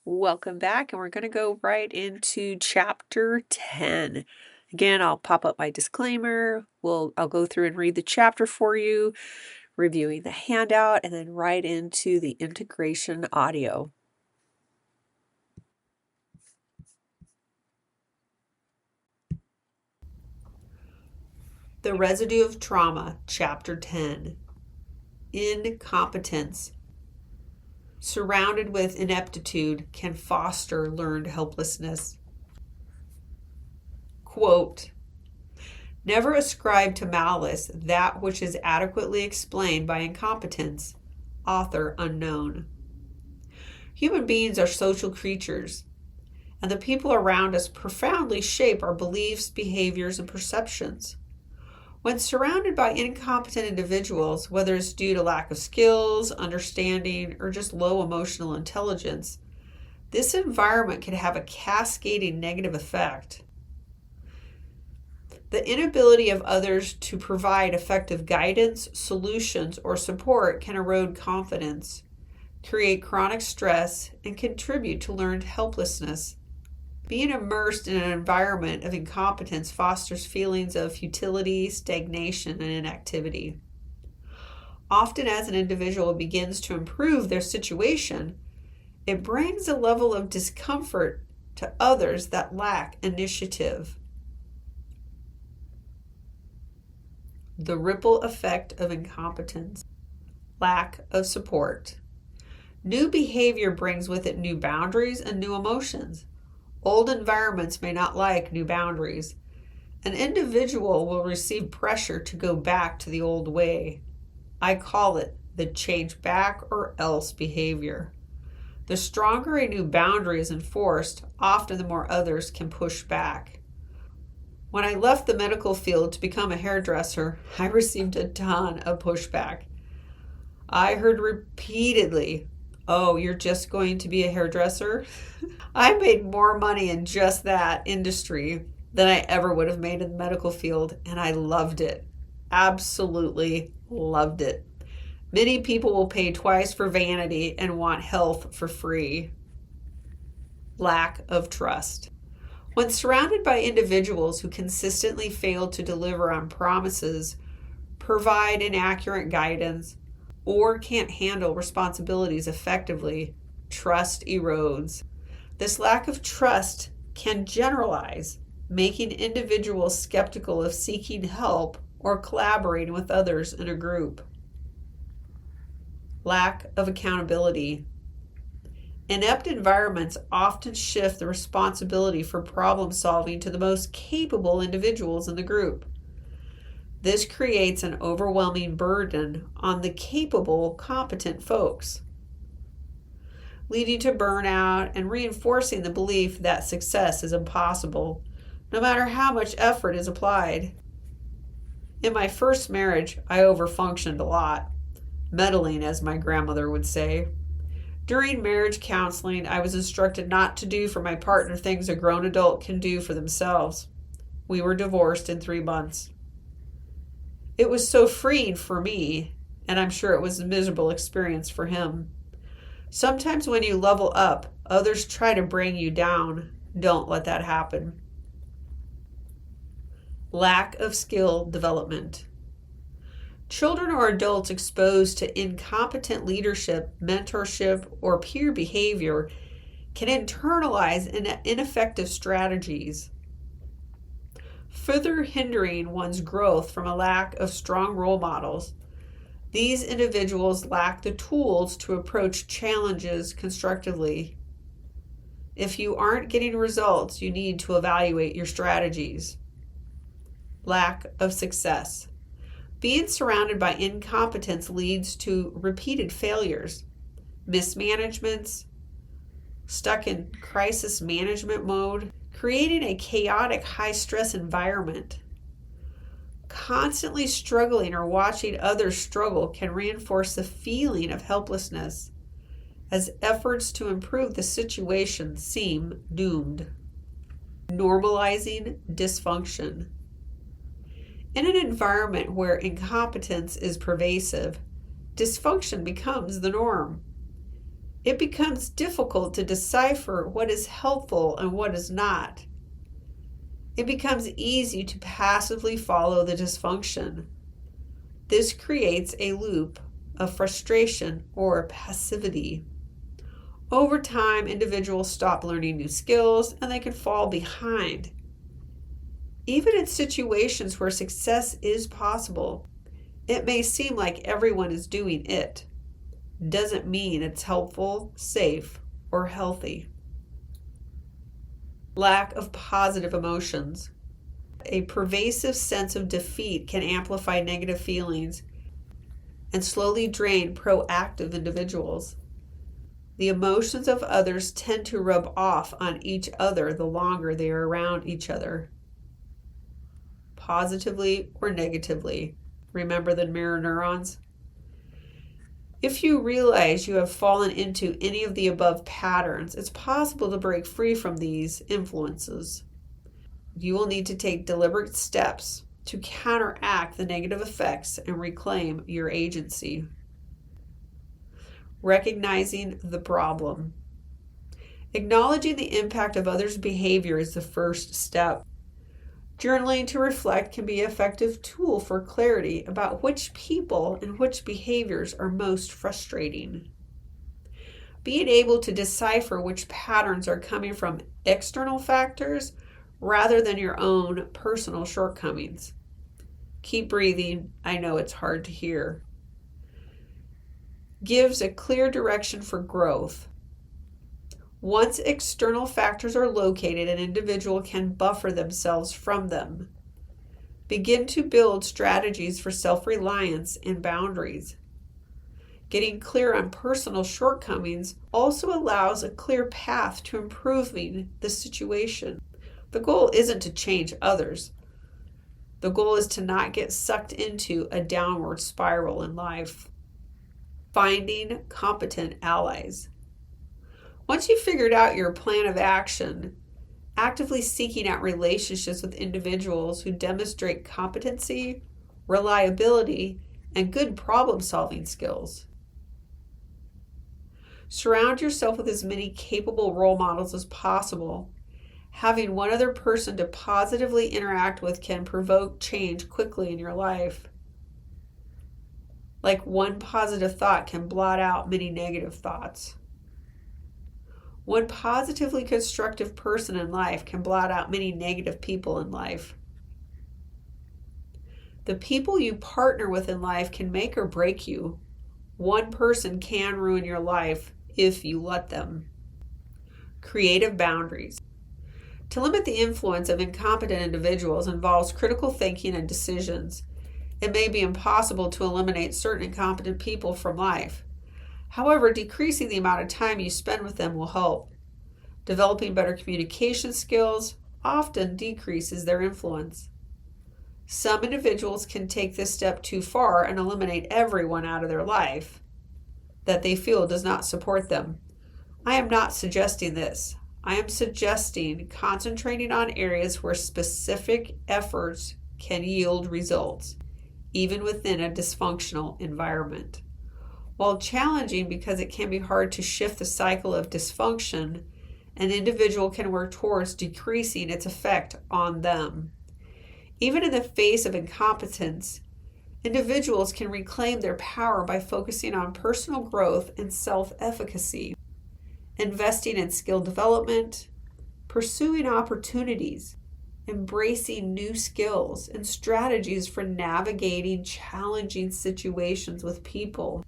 Welcome back, and we're going to go right into chapter 10. Again, I'll pop up my disclaimer. I'll go through and read the chapter for you, reviewing the handout, and then right into the integration audio. The Residue of Trauma, Chapter 10. Incompetence. Surrounded with ineptitude can foster learned helplessness. Quote, "Never ascribe to malice that which is adequately explained by incompetence." Author unknown. Human beings are social creatures, and the people around us profoundly shape our beliefs, behaviors, and perceptions. When surrounded by incompetent individuals, whether it's due to lack of skills, understanding, or just low emotional intelligence, this environment can have a cascading negative effect. The inability of others to provide effective guidance, solutions, or support can erode confidence, create chronic stress, and contribute to learned helplessness. Being immersed in an environment of incompetence fosters feelings of futility, stagnation, and inactivity. Often, as an individual begins to improve their situation, it brings a level of discomfort to others that lack initiative. The ripple effect of incompetence. Lack of support. New behavior brings with it new boundaries and new emotions. Old environments may not like new boundaries. An individual will receive pressure to go back to the old way. I call it the change back or else behavior. The stronger a new boundary is enforced, often the more others can push back. When I left the medical field to become a hairdresser, I received a ton of pushback. I heard repeatedly, "Oh, you're just going to be a hairdresser?" I made more money in just that industry than I ever would have made in the medical field, and I loved it. Absolutely loved it. Many people will pay twice for vanity and want health for free. Lack of trust. When surrounded by individuals who consistently fail to deliver on promises, provide inaccurate guidance, or can't handle responsibilities effectively, trust erodes. This lack of trust can generalize, making individuals skeptical of seeking help or collaborating with others in a group. Lack of accountability. Inept environments often shift the responsibility for problem solving to the most capable individuals in the group. This creates an overwhelming burden on the capable, competent folks, leading to burnout and reinforcing the belief that success is impossible, no matter how much effort is applied. In my first marriage, I overfunctioned a lot, meddling, as my grandmother would say. During marriage counseling, I was instructed not to do for my partner things a grown adult can do for themselves. We were divorced in 3 months. It was so freeing for me, and I'm sure it was a miserable experience for him. Sometimes when you level up, others try to bring you down. Don't let that happen. Lack of skill development. Children or adults exposed to incompetent leadership, mentorship, or peer behavior can internalize ineffective strategies, further hindering one's growth from a lack of strong role models. These individuals lack the tools to approach challenges constructively. If you aren't getting results, you need to evaluate your strategies. Lack of success. Being surrounded by incompetence leads to repeated failures, mismanagements, stuck in crisis management mode, creating a chaotic, high-stress environment. Constantly struggling or watching others struggle can reinforce the feeling of helplessness, as efforts to improve the situation seem doomed. Normalizing dysfunction. In an environment where incompetence is pervasive, dysfunction becomes the norm. It becomes difficult to decipher what is helpful and what is not. It becomes easy to passively follow the dysfunction. This creates a loop of frustration or passivity. Over time, individuals stop learning new skills and they can fall behind. Even in situations where success is possible, it may seem like everyone is doing it. Doesn't mean it's helpful, safe, or healthy. Lack of positive emotions. A pervasive sense of defeat can amplify negative feelings and slowly drain proactive individuals. The emotions of others tend to rub off on each other the longer they are around each other, positively or negatively. Remember the mirror neurons? If you realize you have fallen into any of the above patterns, it's possible to break free from these influences. You will need to take deliberate steps to counteract the negative effects and reclaim your agency. Recognizing the problem. Acknowledging the impact of others' behavior is the first step. Journaling to reflect can be an effective tool for clarity about which people and which behaviors are most frustrating. Being able to decipher which patterns are coming from external factors rather than your own personal shortcomings. Keep breathing. I know it's hard to hear. Gives a clear direction for growth. Once external factors are located, an individual can buffer themselves from them. Begin to build strategies for self-reliance and boundaries. Getting clear on personal shortcomings also allows a clear path to improving the situation. The goal isn't to change others. The goal is to not get sucked into a downward spiral in life. Finding competent allies. Once you've figured out your plan of action, actively seeking out relationships with individuals who demonstrate competency, reliability, and good problem-solving skills. Surround yourself with as many capable role models as possible. Having one other person to positively interact with can provoke change quickly in your life. Like one positive thought can blot out many negative thoughts. One positively constructive person in life can blot out many negative people in life. The people you partner with in life can make or break you. One person can ruin your life if you let them. Creative boundaries. To limit the influence of incompetent individuals involves critical thinking and decisions. It may be impossible to eliminate certain incompetent people from life. However, decreasing the amount of time you spend with them will help. Developing better communication skills often decreases their influence. Some individuals can take this step too far and eliminate everyone out of their life that they feel does not support them. I am not suggesting this. I am suggesting concentrating on areas where specific efforts can yield results, even within a dysfunctional environment. While challenging because it can be hard to shift the cycle of dysfunction, an individual can work towards decreasing its effect on them. Even in the face of incompetence, individuals can reclaim their power by focusing on personal growth and self-efficacy, investing in skill development, pursuing opportunities, embracing new skills and strategies for navigating challenging situations with people.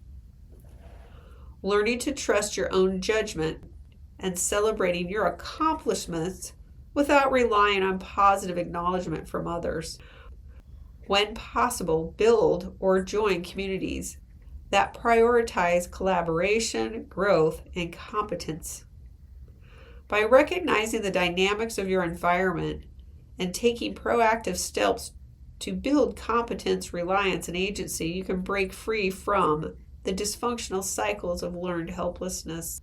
Learning to trust your own judgment and celebrating your accomplishments without relying on positive acknowledgement from others. When possible, build or join communities that prioritize collaboration, growth, and competence. By recognizing the dynamics of your environment and taking proactive steps to build competence, reliance, and agency, you can break free from the dysfunctional cycles of learned helplessness.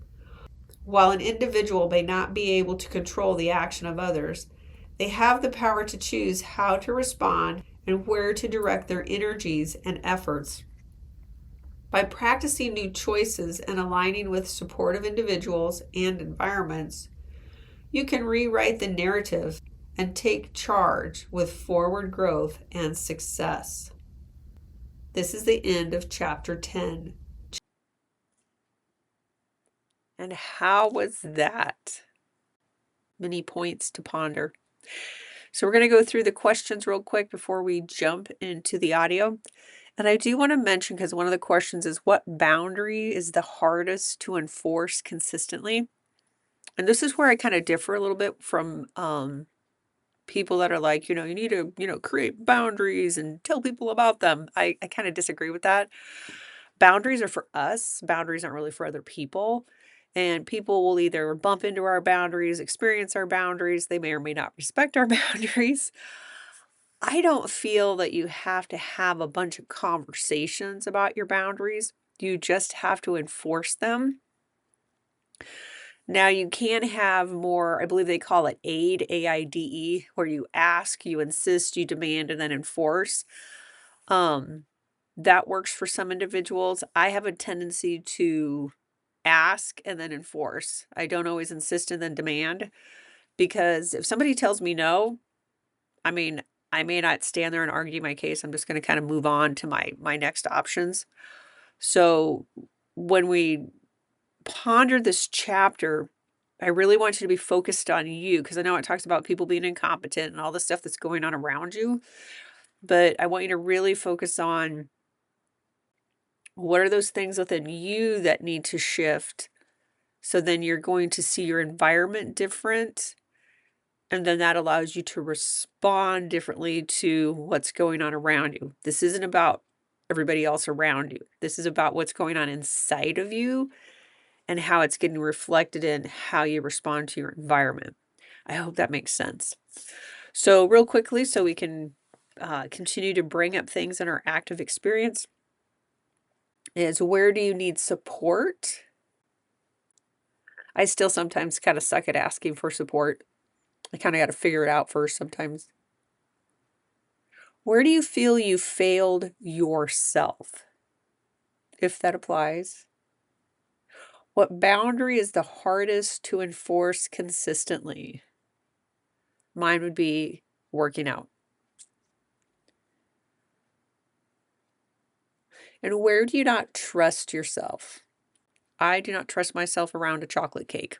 While an individual may not be able to control the action of others, they have the power to choose how to respond and where to direct their energies and efforts. By practicing new choices and aligning with supportive individuals and environments, you can rewrite the narrative and take charge with forward growth and success. This is the end of chapter 10. And how was that? Many points to ponder. So we're going to go through the questions real quick before we jump into the audio. And I do want to mention, because one of the questions is, what boundary is the hardest to enforce consistently? And this is where I kind of differ a little bit from people that are like, you need to, create boundaries and tell people about them. I kind of disagree with that. Boundaries are for us. Boundaries aren't really for other people. And people will either bump into our boundaries, experience our boundaries. They may or may not respect our boundaries. I don't feel that you have to have a bunch of conversations about your boundaries. You just have to enforce them. Now, you can have more, I believe they call it AIDE, AIDE, where you ask, you insist, you demand, and then enforce. That works for some individuals. I have a tendency to ask and then enforce. I don't always insist and then demand, because if somebody tells me no, I mean, I may not stand there and argue my case. I'm just going to kind of move on to my next options. So when we ponder this chapter, I really want you to be focused on you, because I know it talks about people being incompetent and all the stuff that's going on around you. But I want you to really focus on, what are those things within you that need to shift? So then you're going to see your environment different. And then that allows you to respond differently to what's going on around you. This isn't about everybody else around you. This is about what's going on inside of you and how it's getting reflected in how you respond to your environment. I hope that makes sense. So real quickly, so we can continue to bring up things in our active experience, is, where do you need support? I still sometimes kind of suck at asking for support. I kind of got to figure it out first sometimes. Where do you feel you failed yourself? If that applies. What boundary is the hardest to enforce consistently? Mine would be working out. And where do you not trust yourself? I do not trust myself around a chocolate cake.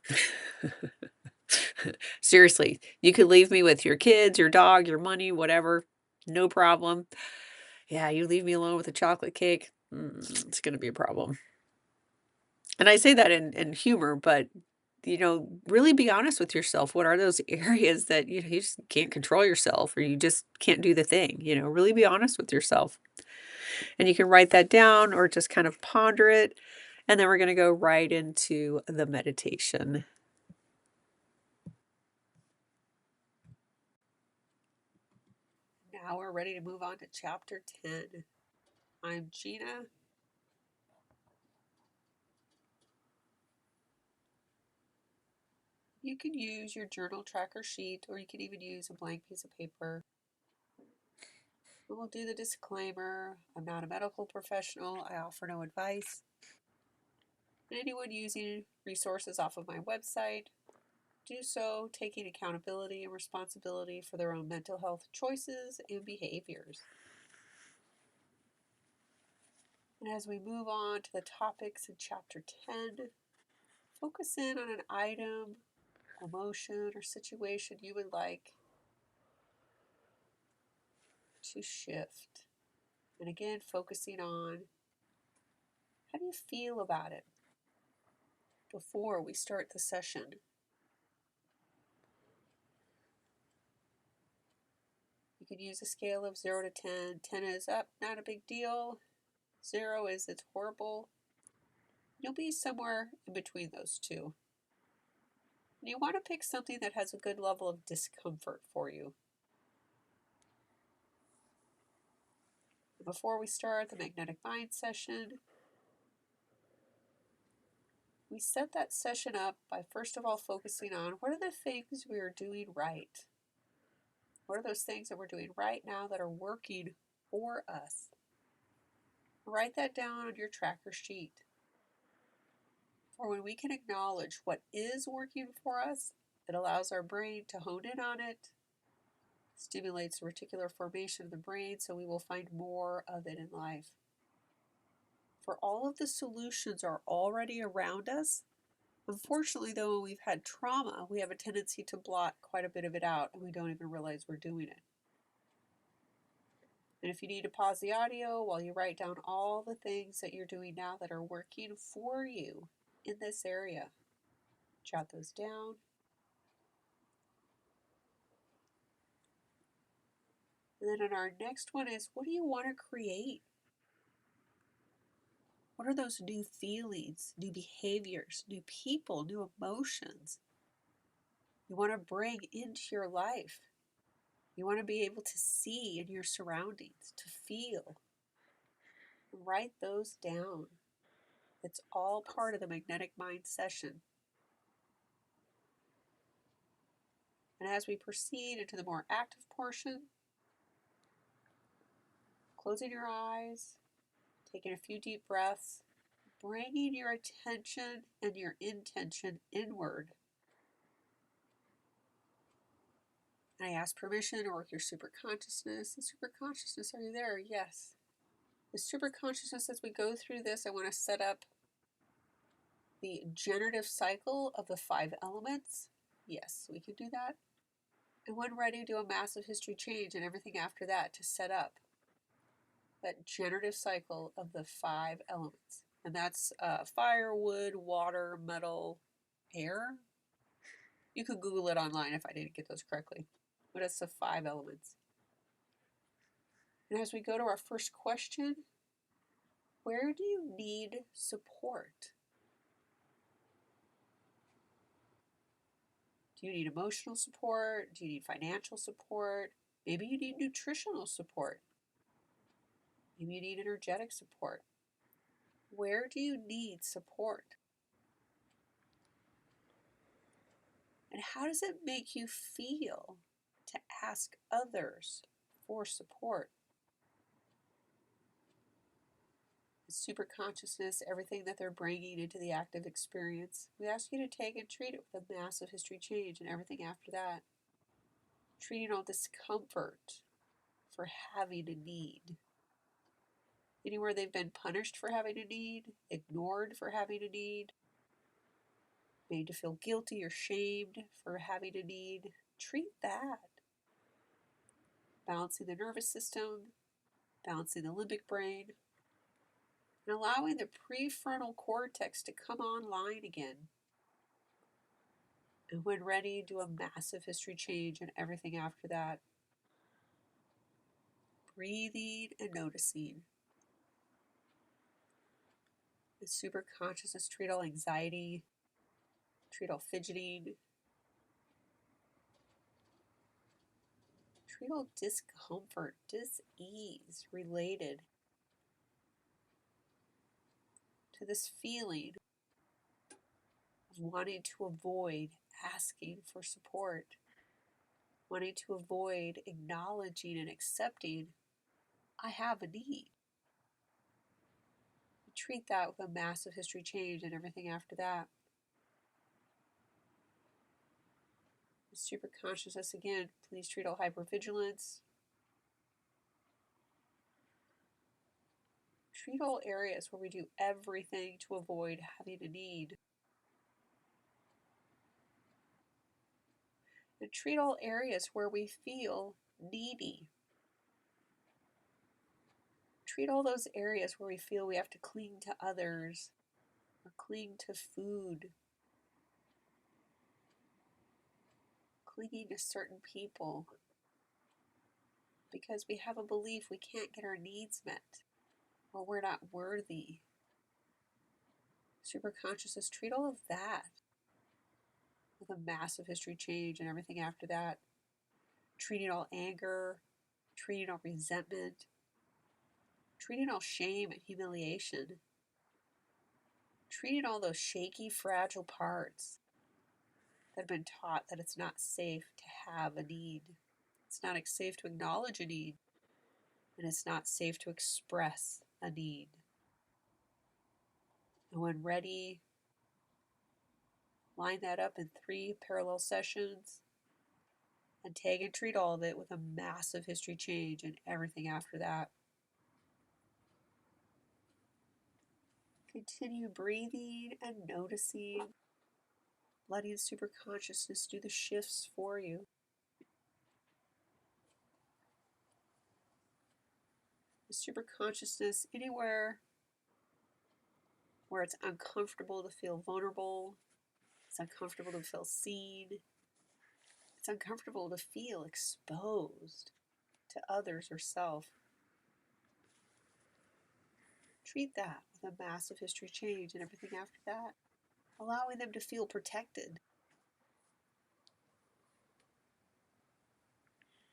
Seriously, you could leave me with your kids, your dog, your money, whatever. No problem. Yeah, you leave me alone with a chocolate cake. It's going to be a problem. And I say that in humor, but really be honest with yourself. What are those areas that you just can't control yourself, or you just can't do the thing? Really be honest with yourself. And you can write that down or just kind of ponder it. And then we're going to go right into the meditation. Now we're ready to move on to chapter 10. I'm Gina. You can use your journal tracker sheet, or you can even use a blank piece of paper. We'll do the disclaimer. I'm not a medical professional. I offer no advice. And anyone using resources off of my website, do so taking accountability and responsibility for their own mental health choices and behaviors. And as we move on to the topics in chapter 10, focus in on an item, emotion, or situation you would like to shift. And again, focusing on, how do you feel about it before we start the session? You can use a scale of 0 to 10. 10 is up, not a big deal. 0 is it's horrible. You'll be somewhere in between those two. And you want to pick something that has a good level of discomfort for you. Before we start the magnetic mind session, we set that session up by first of all focusing on, what are the things we are doing right? What are those things that we're doing right now that are working for us? Write that down on your tracker sheet. For when we can acknowledge what is working for us, it allows our brain to hone in on it, stimulates the reticular formation of the brain, so we will find more of it in life. For all of the solutions are already around us. Unfortunately, though, when we've had trauma, we have a tendency to blot quite a bit of it out, and we don't even realize we're doing it. And if you need to pause the audio while you write down all the things that you're doing now that are working for you in this area, jot those down. And then on our next one is, what do you want to create? What are those new feelings, new behaviors, new people, new emotions you want to bring into your life? You want to be able to see in your surroundings, to feel. Write those down. It's all part of the magnetic mind session. And as we proceed into the more active portion, closing your eyes, taking a few deep breaths, bringing your attention and your intention inward. And I ask permission to work your superconsciousness. The superconsciousness, are you there? Yes. The superconsciousness, as we go through this, I want to set up the generative cycle of the 5 elements. Yes, we can do that. And when ready, do a massive history change and everything after that to set up that generative cycle of the 5 elements. And that's fire, wood, water, metal, air. You could Google it online if I didn't get those correctly. But it's the 5 elements. And as we go to our first question, where do you need support? Do you need emotional support? Do you need financial support? Maybe you need nutritional support. Maybe you need energetic support. Where do you need support? And how does it make you feel to ask others for support? The superconsciousness, everything that they're bringing into the active experience, we ask you to take and treat it with a massive history change and everything after that. Treating all discomfort for having a need. Anywhere they've been punished for having a need, ignored for having a need, made to feel guilty or shamed for having a need, treat that. Balancing the nervous system, balancing the limbic brain, and allowing the prefrontal cortex to come online again. And when ready, do a massive history change and everything after that. Breathing and noticing. The superconsciousness, treat all anxiety, treat all fidgeting, treat all discomfort, dis-ease related to this feeling of wanting to avoid asking for support, wanting to avoid acknowledging and accepting, I have a need. Treat that with a massive history change and everything after that. The superconsciousness again, please treat all hypervigilance. Treat all areas where we do everything to avoid having a need. And treat all areas where we feel needy. Treat all those areas where we feel we have to cling to others or cling to food, clinging to certain people because we have a belief we can't get our needs met or we're not worthy. Superconsciousness, treat all of that with a massive history change and everything after that. Treating all anger, treating all resentment, treating all shame and humiliation, treating all those shaky, fragile parts that have been taught that it's not safe to have a need. It's not safe to acknowledge a need, and it's not safe to express a need. And when ready, line that up in 3 parallel sessions and tag and treat all of it with a massive history change and everything after that. Continue breathing and noticing, letting superconsciousness do the shifts for you. The superconsciousness, anywhere where it's uncomfortable to feel vulnerable, it's uncomfortable to feel seen, it's uncomfortable to feel exposed to others or self. Treat that with a massive history change and everything after that, allowing them to feel protected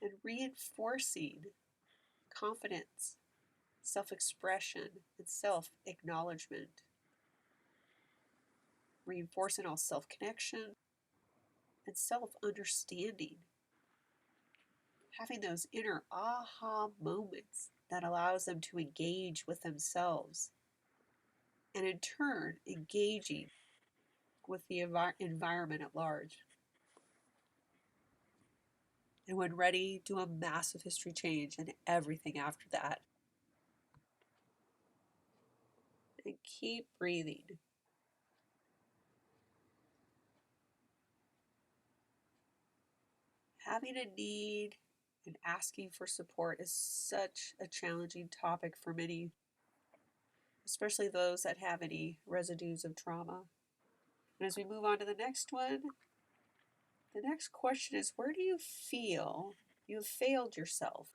and reinforcing confidence, self-expression, and self-acknowledgement, reinforcing all self-connection and self-understanding, having those inner aha moments that allows them to engage with themselves, and in turn engaging with the environment at large. And when ready, do a massive history change and everything after that. And keep breathing. Having a need and asking for support is such a challenging topic for many, especially those that have any residues of trauma. And as we move on to the next one, the next question is, where do you feel you have failed yourself?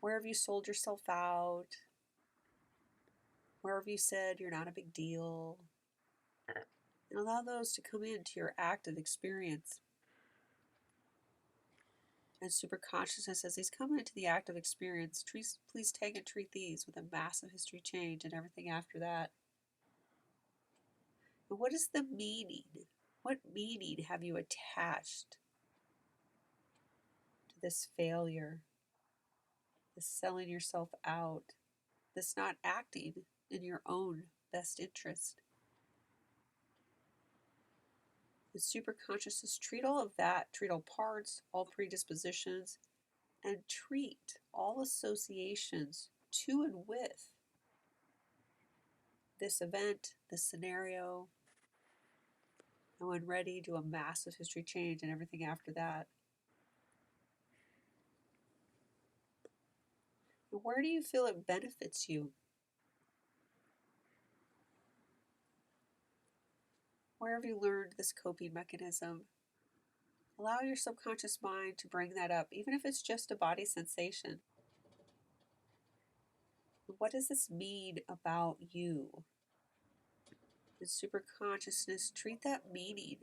Where have you sold yourself out? Where have you said you're not a big deal? And allow those to come into your active experience. And superconsciousness, as these come into the active experience, please take and treat these with a massive history change and everything after that. And what is the meaning? What meaning have you attached to this failure, this selling yourself out, this not acting in your own best interest? With superconsciousness, treat all of that, treat all parts, all predispositions, and treat all associations to and with this event, this scenario, and when ready, do a massive history change and everything after that. And where do you feel it benefits you? Where have you learned this coping mechanism? Allow your subconscious mind to bring that up, even if it's just a body sensation. What does this mean about you? In superconsciousness, treat that meaning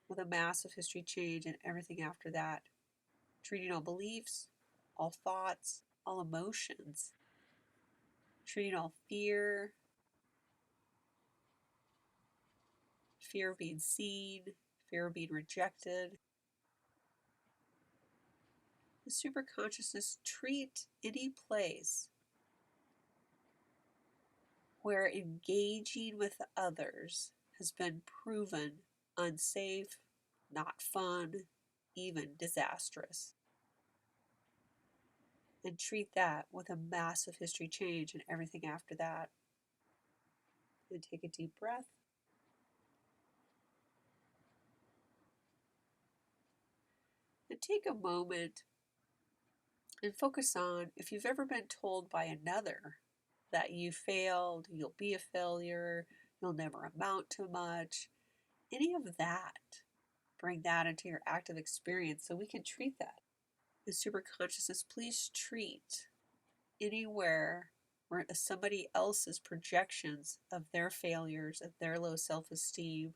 with a massive history change and everything after that. Treating all beliefs, all thoughts, all emotions. Treating all fear, fear of being seen, fear of being rejected. The superconsciousness, treat any place where engaging with others has been proven unsafe, not fun, even disastrous. And treat that with a massive history change and everything after that. And take a deep breath. And take a moment and focus on if you've ever been told by another that you failed, you'll be a failure, you'll never amount to much, any of that. Bring that into your active experience so we can treat that. In superconsciousness, please treat anywhere where somebody else's projections of their failures, of their low self-esteem,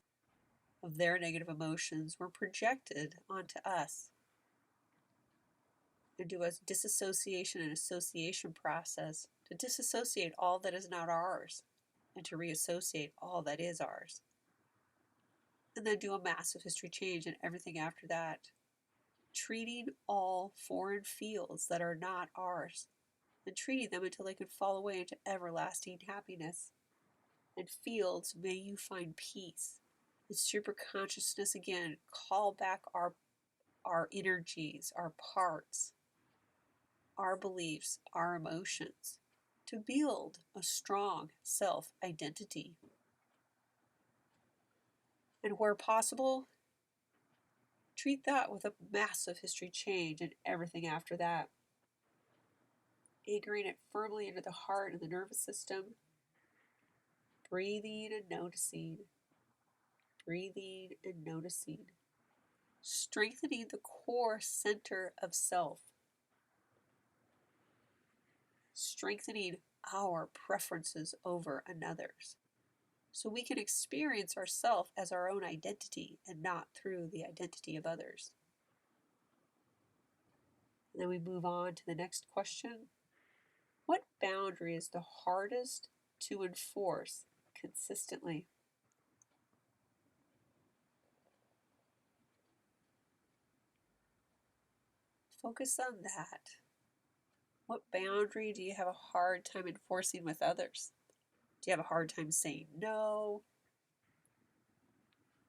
of their negative emotions were projected onto us. And do a disassociation and association process to disassociate all that is not ours and to reassociate all that is ours. And then do a massive history change and everything after that. Treating all foreign fields that are not ours and treating them until they can fall away into everlasting happiness. And fields, may you find peace. And superconsciousness, again, call back our energies, our parts, our beliefs, our emotions, to build a strong self-identity. And where possible, treat that with a massive history change and everything after that. Anchoring it firmly into the heart and the nervous system. Breathing and noticing. Breathing and noticing. Strengthening the core center of self. Strengthening our preferences over another's. So we can experience ourself as our own identity and not through the identity of others. And then we move on to the next question. What boundary is the hardest to enforce consistently? Focus on that. What boundary do you have a hard time enforcing with others? Do you have a hard time saying no?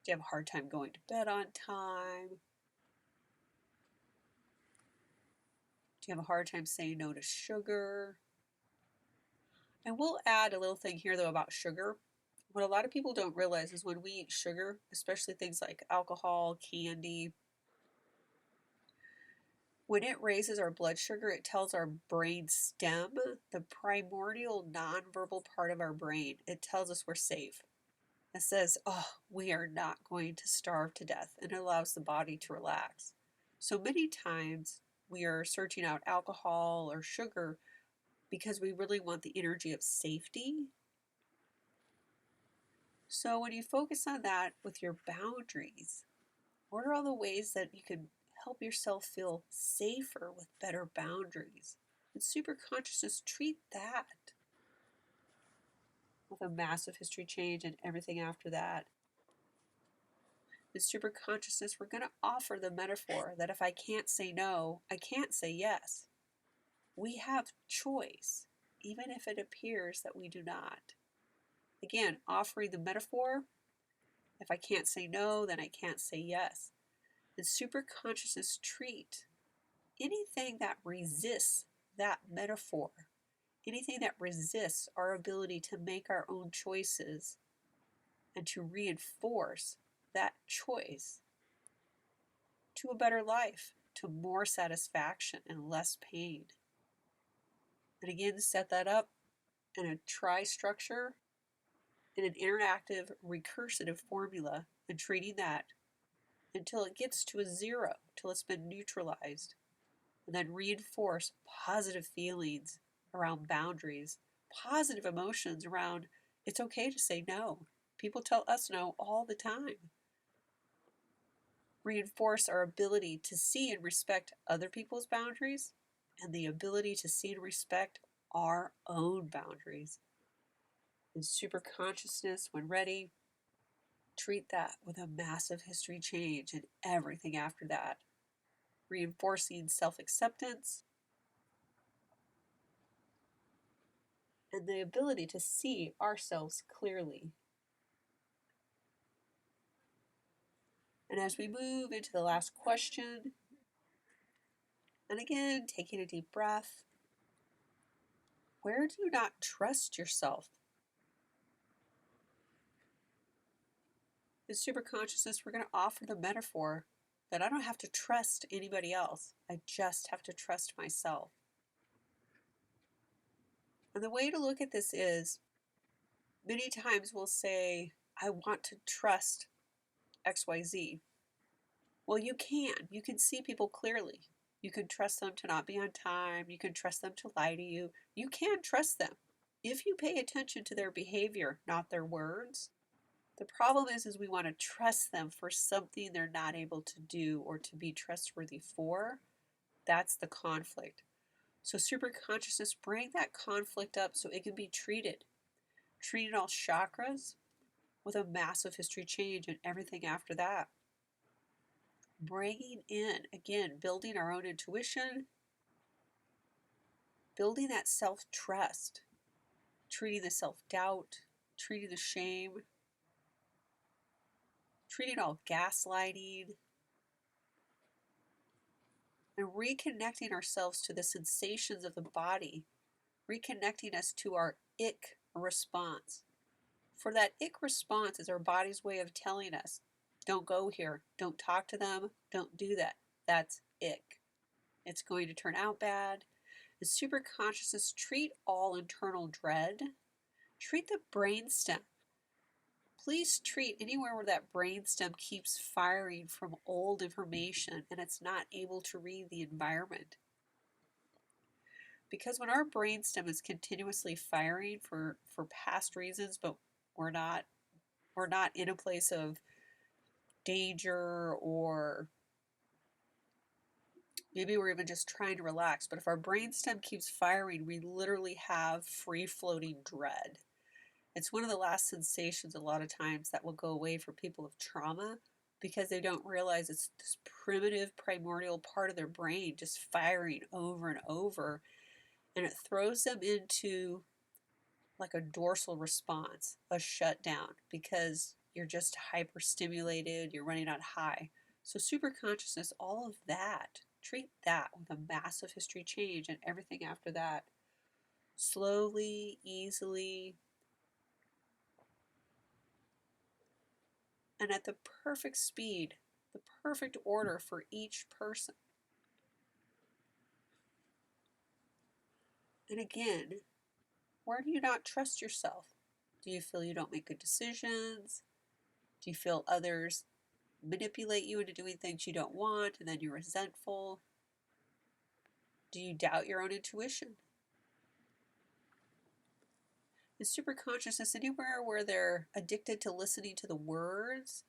Do you have a hard time going to bed on time? Do you have a hard time saying no to sugar? And we'll add a little thing here, though, about sugar. What a lot of people don't realize is when we eat sugar, especially things like alcohol, candy, when it raises our blood sugar, it tells our brain stem, the primordial nonverbal part of our brain, it tells us we're safe. It says, oh, we are not going to starve to death, and it allows the body to relax. So many times we are searching out alcohol or sugar because we really want the energy of safety. So when you focus on that with your boundaries, what are all the ways that you can help yourself feel safer with better boundaries? And super consciousness, treat that with a massive history change and everything after that. In super consciousness, we're going to offer the metaphor that if I can't say no, I can't say yes. We have choice, even if it appears that we do not. Again, offering the metaphor, if I can't say no, then I can't say yes. And super consciousness, treat anything that resists that metaphor, anything that resists our ability to make our own choices and to reinforce that choice to a better life, to more satisfaction and less pain. And again, set that up in a try structure, in an interactive recursive formula, and treating that until it gets to a zero, till it's been neutralized. And then reinforce positive feelings around boundaries, positive emotions around it's okay to say no. People tell us no all the time. Reinforce our ability to see and respect other people's boundaries and the ability to see and respect our own boundaries. And super consciousness, when ready, treat that with a massive history change and everything after that. Reinforcing self-acceptance and the ability to see ourselves clearly. And as we move into the last question, and again, taking a deep breath, where do you not trust yourself? In super consciousness, we're going to offer the metaphor that I don't have to trust anybody else. I just have to trust myself. And the way to look at this is, many times we'll say, I want to trust XYZ. Well, you can. You can see people clearly. You can trust them to not be on time. You can trust them to lie to you. You can trust them if you pay attention to their behavior, not their words. The problem is we want to trust them for something they're not able to do or to be trustworthy for. That's the conflict. So super consciousness, bring that conflict up so it can be treated. Treating all chakras with a massive history change and everything after that. Bringing in, again, building our own intuition, building that self-trust, treating the self-doubt, treating the shame, treating all gaslighting, and reconnecting ourselves to the sensations of the body, reconnecting us to our ick response. For that ick response is our body's way of telling us, don't go here, don't talk to them, don't do that. That's ick. It's going to turn out bad. The superconsciousness treat all internal dread. Treat the brainstem. Please treat anywhere where that brainstem keeps firing from old information and it's not able to read the environment. Because when our brainstem is continuously firing for past reasons, but we're not in a place of danger, or maybe we're even just trying to relax, but if our brainstem keeps firing, we literally have free-floating dread. It's one of the last sensations a lot of times that will go away for people of trauma, because they don't realize it's this primitive primordial part of their brain just firing over and over, and it throws them into like a dorsal response, a shutdown, because you're just hyperstimulated, you're running on high. So superconsciousness, all of that, treat that with a massive history change, and everything after that, slowly, easily, and at the perfect speed, the perfect order for each person. And again, where do you not trust yourself? Do you feel you don't make good decisions? Do you feel others manipulate you into doing things you don't want and then you're resentful? Do you doubt your own intuition? Is superconsciousness anywhere where they're addicted to listening to the words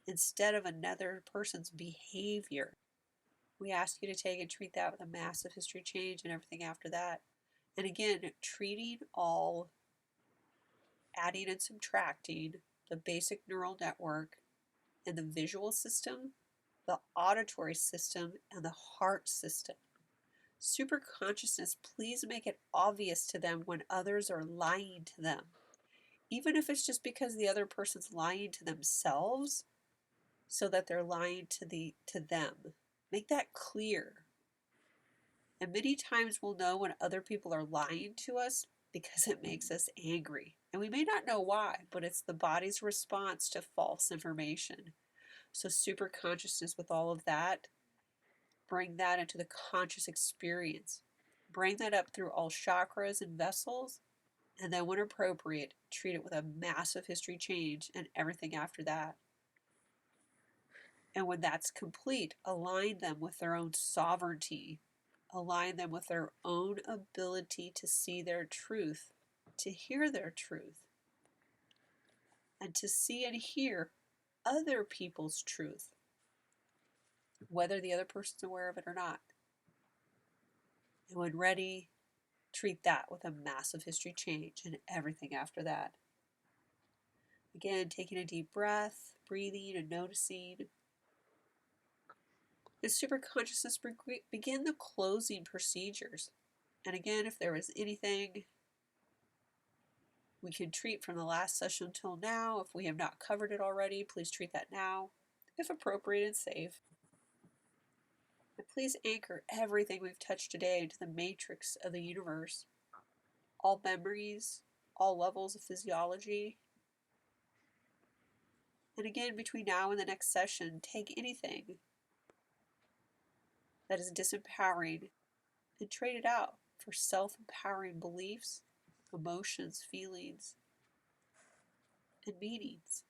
instead of another person's behavior? We ask you to take and treat that with a massive history change and everything after that. And again, treating all, adding and subtracting, the basic neural network and the visual system, the auditory system, and the heart system. Superconsciousness, please make it obvious to them when others are lying to them. Even if it's just because the other person's lying to themselves, so that they're lying to them. Make that clear. And many times we'll know when other people are lying to us because it makes us angry. And we may not know why, but it's the body's response to false information. So super consciousness with all of that, bring that into the conscious experience. Bring that up through all chakras and vessels, and then when appropriate, treat it with a massive history change and everything after that. And when that's complete, align them with their own sovereignty, align them with their own ability to see their truth, to hear their truth, and to see and hear other people's truth, whether the other person's aware of it or not. And when ready, treat that with a massive history change and everything after that. Again, taking a deep breath, breathing and noticing. And super consciousness, begin the closing procedures. And again, if there was anything we can treat from the last session until now, if we have not covered it already, please treat that now, if appropriate and safe. And please anchor everything we've touched today into the matrix of the universe. All memories, all levels of physiology. And again, between now and the next session, take anything that is disempowering and trade it out for self-empowering beliefs, emotions, feelings, and meanings.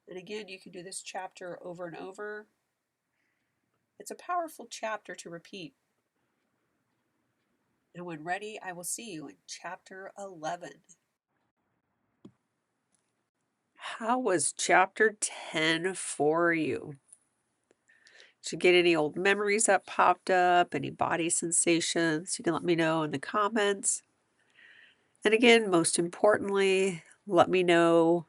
And again, you can do this chapter over and over. It's a powerful chapter to repeat. And when ready, I will see you in chapter 11. How was chapter 10 for you? Did you get any old memories that popped up? Any body sensations? You can let me know in the comments. And again, most importantly, let me know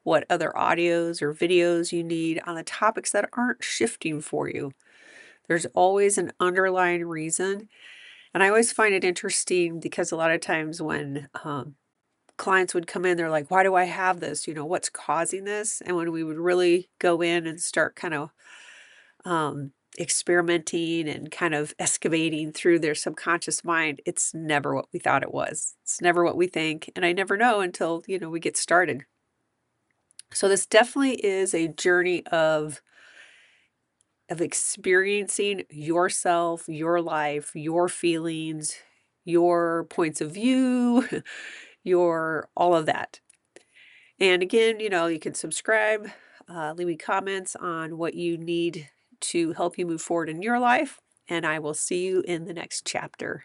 what other audios or videos you need on the topics that aren't shifting for you. There's always an underlying reason. And I always find it interesting because a lot of times when clients would come in, they're like, why do I have this? What's causing this? And when we would really go in and start kind of experimenting and kind of excavating through their subconscious mind, it's never what we thought it was. It's never what we think. And I never know until, we get started. So this definitely is a journey of experiencing yourself, your life, your feelings, your points of view, your all of that. And again, you can subscribe, leave me comments on what you need to help you move forward in your life, and I will see you in the next chapter.